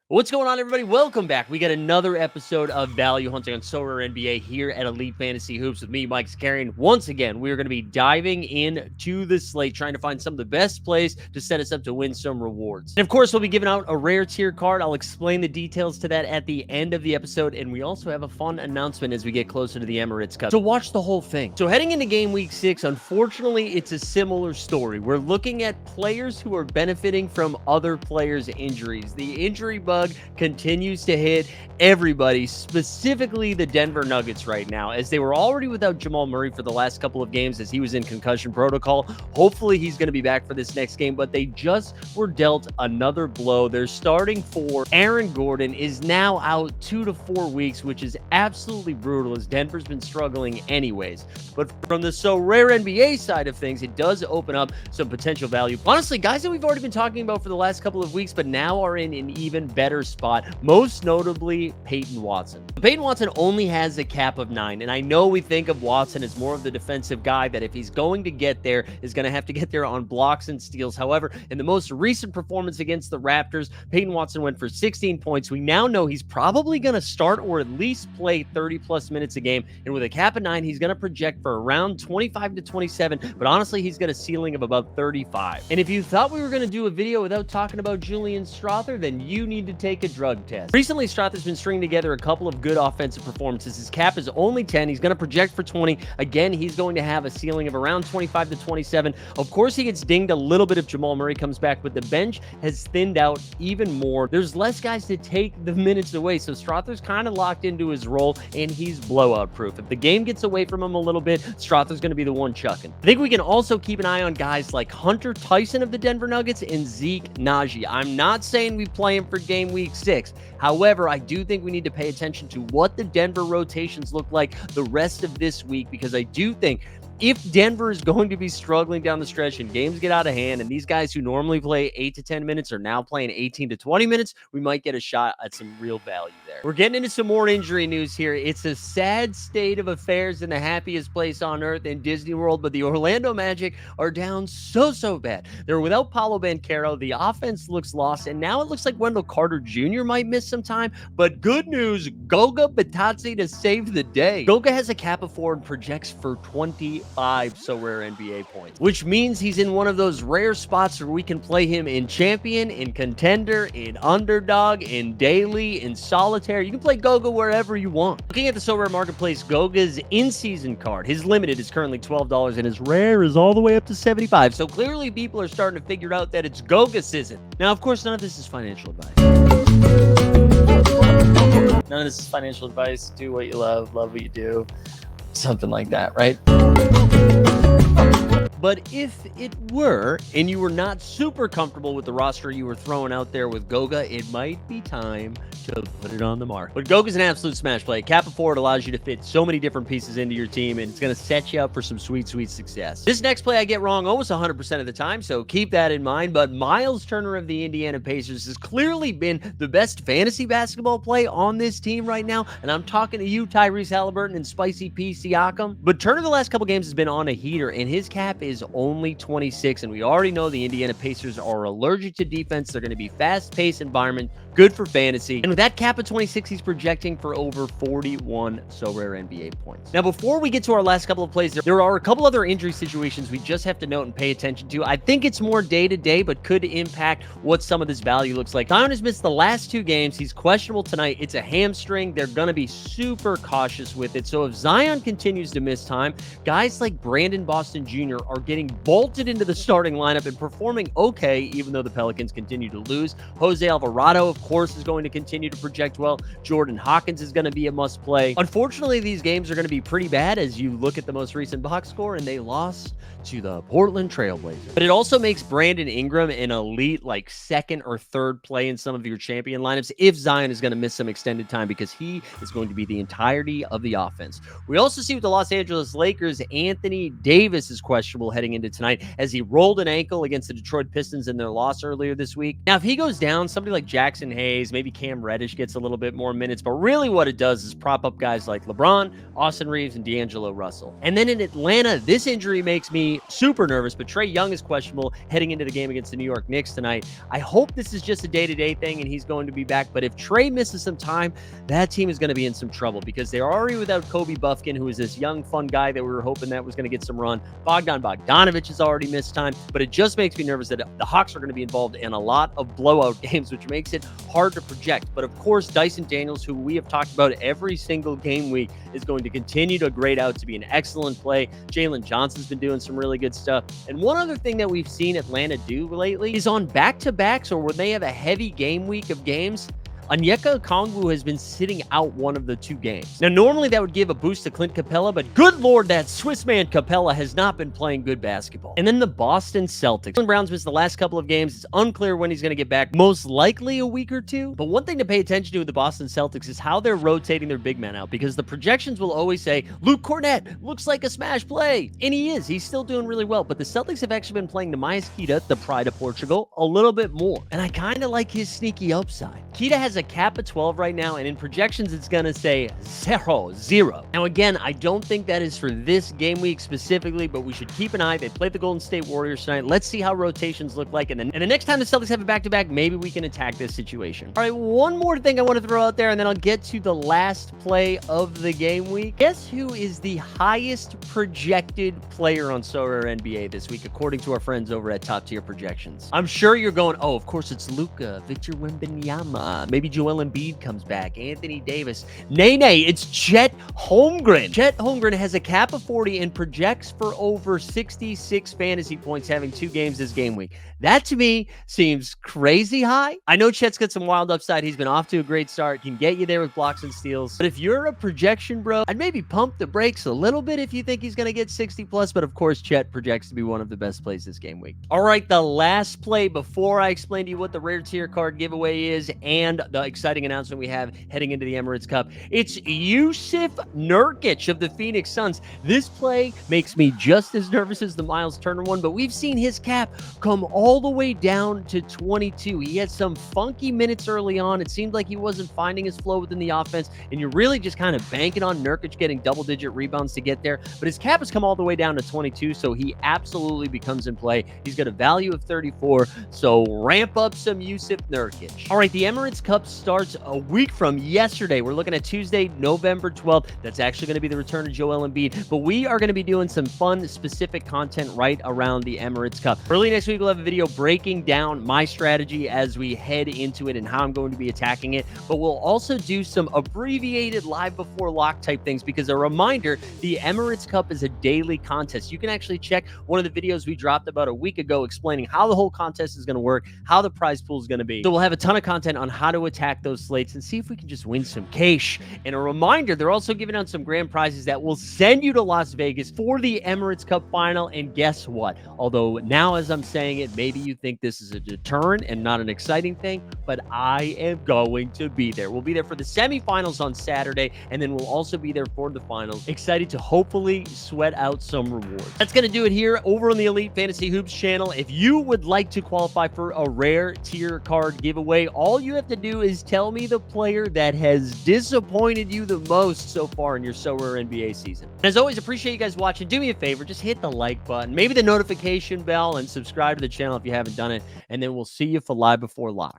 What's going on, everybody? Welcome back. We got another episode of Value Hunting on Sorare NBA here at Elite Fantasy Hoops with me, Mike Scarian. Once again, we are going to be diving into the slate, trying to find some of the best plays to set us up to win some rewards. And of course, we'll be giving out a rare tier card. I'll explain the details to that at the end of the episode. And we also have a fun announcement as we get closer to the Emirates Cup. So watch the whole thing. So heading into game week 6, unfortunately, it's a similar story. We're looking at players who are benefiting from other players' injuries. The injury bug continues to hit everybody, specifically the Denver Nuggets right now, as they were already without Jamal Murray for the last couple of games as he was in concussion protocol. Hopefully he's going to be back for this next game, but they just were dealt another blow. Their starting four, Aaron Gordon, is now out 2 to 4 weeks, which is absolutely brutal as Denver's been struggling anyways. But from the Sorare NBA side of things, it does open up some potential value. Honestly, guys that we've already been talking about for the last couple of weeks, but now are in an even better spot, most notably Peyton Watson. Peyton Watson only has a cap of 9, and I know we think of Watson as more of the defensive guy that if he's going to get there, is going to have to get there on blocks and steals. However, in the most recent performance against the Raptors, Peyton Watson went for 16 points. We now know he's probably going to start or at least play 30-plus minutes a game, and with a cap of 9, he's going to project for around 25 to 27, but honestly, he's got a ceiling of about 35. And if you thought we were going to do a video without talking about Julian Strawther, then you need to take a drug test. Recently, Strawther's been stringing together a couple of good offensive performances. His cap is only 10. He's going to project for 20. Again, he's going to have a ceiling of around 25 to 27. Of course, he gets dinged a little bit if Jamal Murray comes back, but the bench has thinned out even more. There's less guys to take the minutes away, so Strawther's kind of locked into his role, and he's blowout proof. If the game gets away from him a little bit, Strawther's going to be the one chucking. I think we can also keep an eye on guys like Hunter Tyson of the Denver Nuggets and Zeke Nnaji. I'm not saying we play him for game week 6. However, I do think we need to pay attention to what the Denver rotations look like the rest of this week, because I do think if Denver is going to be struggling down the stretch and games get out of hand, and these guys who normally play 8 to 10 minutes are now playing 18 to 20 minutes, we might get a shot at some real value there. We're getting into some more injury news here. It's a sad state of affairs in the happiest place on earth in Disney World, but the Orlando Magic are down so bad. They're without Paolo Banchero. The offense looks lost, and now it looks like Wendell Carter Jr. might miss some time, but good news, Goga Bitadze to save the day. Goga has a cap of 4 and projects for 25 Sorare NBA points, which means he's in one of those rare spots where we can play him in champion, in contender, in underdog, in daily, in solitaire. You can play Goga wherever you want. Looking at the Sorare marketplace, Goga's in-season card, his limited is currently $12 and his rare is all the way up to $75. So clearly people are starting to figure out that it's Goga season. Now, of course, none of this is financial advice. None of this is financial advice. Do what you love what you do. Something like that, right? But if it were, and you were not super comfortable with the roster you were throwing out there with Goga, it might be time to put it on the mark. But Goga's an absolute smash play. Cap of 4, it allows you to fit so many different pieces into your team, and it's going to set you up for some sweet success. This next play I get wrong almost 100% of the time, so keep that in mind. But Myles Turner of the Indiana Pacers has clearly been the best fantasy basketball play on this team right now, and I'm talking to you, Tyrese Halliburton and Spicy P. Siakam. But Turner the last couple games has been on a heater, and his cap is only 26, and we already know the Indiana Pacers are allergic to defense. They're going to be fast-paced environment, good for fantasy. And with that cap of 26, he's projecting for over 41 Sorare NBA points. Now, before we get to our last couple of plays, there are a couple other injury situations we just have to note and pay attention to. I think it's more day-to-day, but could impact what some of this value looks like. Zion has missed the last 2 games. He's questionable tonight. It's a hamstring. They're going to be super cautious with it. So if Zion continues to miss time, guys like Brandon Boston Jr. are getting bolted into the starting lineup and performing okay, even though the Pelicans continue to lose. Jose Alvarado, of course, is going to continue to project well. Jordan Hawkins is going to be a must play. Unfortunately, these games are going to be pretty bad as you look at the most recent box score, and they lost to the Portland Trailblazers. But it also makes Brandon Ingram an elite, like, 2nd or 3rd play in some of your champion lineups if Zion is going to miss some extended time, because he is going to be the entirety of the offense. We also see with the Los Angeles Lakers, Anthony Davis is questionable heading into tonight as he rolled an ankle against the Detroit Pistons in their loss earlier this week. Now, if he goes down, somebody like Jackson Hayes, maybe Cam Reddish gets a little bit more minutes, but really what it does is prop up guys like LeBron, Austin Reeves, and D'Angelo Russell. And then in Atlanta, this injury makes me super nervous, but Trae Young is questionable heading into the game against the New York Knicks tonight. I hope this is just a day-to-day thing and he's going to be back, but if Trae misses some time, that team is going to be in some trouble because they're already without Kobe Buffkin, who is this young, fun guy that we were hoping that was going to get some run. Bogdanovich has already missed time, but it just makes me nervous that the Hawks are going to be involved in a lot of blowout games, which makes it hard to project. But of course, Dyson Daniels, who we have talked about every single game week, is going to continue to grade out to be an excellent play. Jalen Johnson's been doing some really good stuff. And one other thing that we've seen Atlanta do lately is on back-to-backs or when they have a heavy game week of games, Onyeka Okongwu has been sitting out one of the 2 games. Now, normally that would give a boost to Clint Capella, but good Lord, that Swiss man Capella has not been playing good basketball. And then the Boston Celtics. Jaylen Brown's missed the last couple of games. It's unclear when he's going to get back, most likely a week or 2. But one thing to pay attention to with the Boston Celtics is how they're rotating their big men out, because the projections will always say, Luke Cornett looks like a smash play. And he is. He's still doing really well. But the Celtics have actually been playing Neemias Queta, the pride of Portugal, a little bit more. And I kind of like his sneaky upside. Queta has a cap of 12 right now, and in projections, it's going to say 0. Now, again, I don't think that is for this game week specifically, but we should keep an eye. They played the Golden State Warriors tonight. Let's see how rotations look like, and then the next time the Celtics have a back-to-back, maybe we can attack this situation. All right, one more thing I want to throw out there, and then I'll get to the last play of the game week. Guess who is the highest projected player on Sorare NBA this week, according to our friends over at Top Tier Projections? I'm sure you're going, oh, of course it's Luka, Victor Wembanyama. Maybe Joel Embiid comes back, Anthony Davis. Nay, it's Chet Holmgren. Chet Holmgren has a cap of 40 and projects for over 66 fantasy points having 2 games this game week. That to me seems crazy high. I know Chet's got some wild upside. He's been off to a great start. Can get you there with blocks and steals. But if you're a projection bro, I'd maybe pump the brakes a little bit if you think he's going to get 60 plus. But of course, Chet projects to be one of the best plays this game week. All right, the last play before I explain to you what the rare tier card giveaway is and the exciting announcement we have heading into the Emirates Cup. It's Jusuf Nurkic of the Phoenix Suns. This play makes me just as nervous as the Myles Turner one, but we've seen his cap come all the way down to 22. He had some funky minutes early on. It seemed like he wasn't finding his flow within the offense, and you're really just kind of banking on Nurkic getting double-digit rebounds to get there, but his cap has come all the way down to 22, so he absolutely becomes in play. He's got a value of 34, so ramp up some Jusuf Nurkic. All right, the Emirates Cup starts a week from yesterday. We're looking at Tuesday, November 12th. That's actually going to be the return of Joel Embiid, but we are going to be doing some fun, specific content right around the Emirates Cup. Early next week, we'll have a video breaking down my strategy as we head into it and how I'm going to be attacking it, but we'll also do some abbreviated live before lock type things because a reminder, the Emirates Cup is a daily contest. You can actually check one of the videos we dropped about a week ago explaining how the whole contest is going to work, how the prize pool is going to be. So we'll have a ton of content on how to attack those slates and see if we can just win some cash. And a reminder, they're also giving out some grand prizes that will send you to Las Vegas for the Emirates Cup final. And guess what? Although now as I'm saying it, maybe you think this is a deterrent and not an exciting thing, but I am going to be there. We'll be there for the semifinals on Saturday, and then we'll also be there for the finals. Excited to hopefully sweat out some rewards. That's going to do it here over on the Elite Fantasy Hoops channel. If you would like to qualify for a rare tier card giveaway, all you have to do is tell me the player that has disappointed you the most so far in your Sorare NBA season. And as always, appreciate you guys watching. Do me a favor, just hit the like button, maybe the notification bell, and subscribe to the channel if you haven't done it, and then we'll see you for live before lock.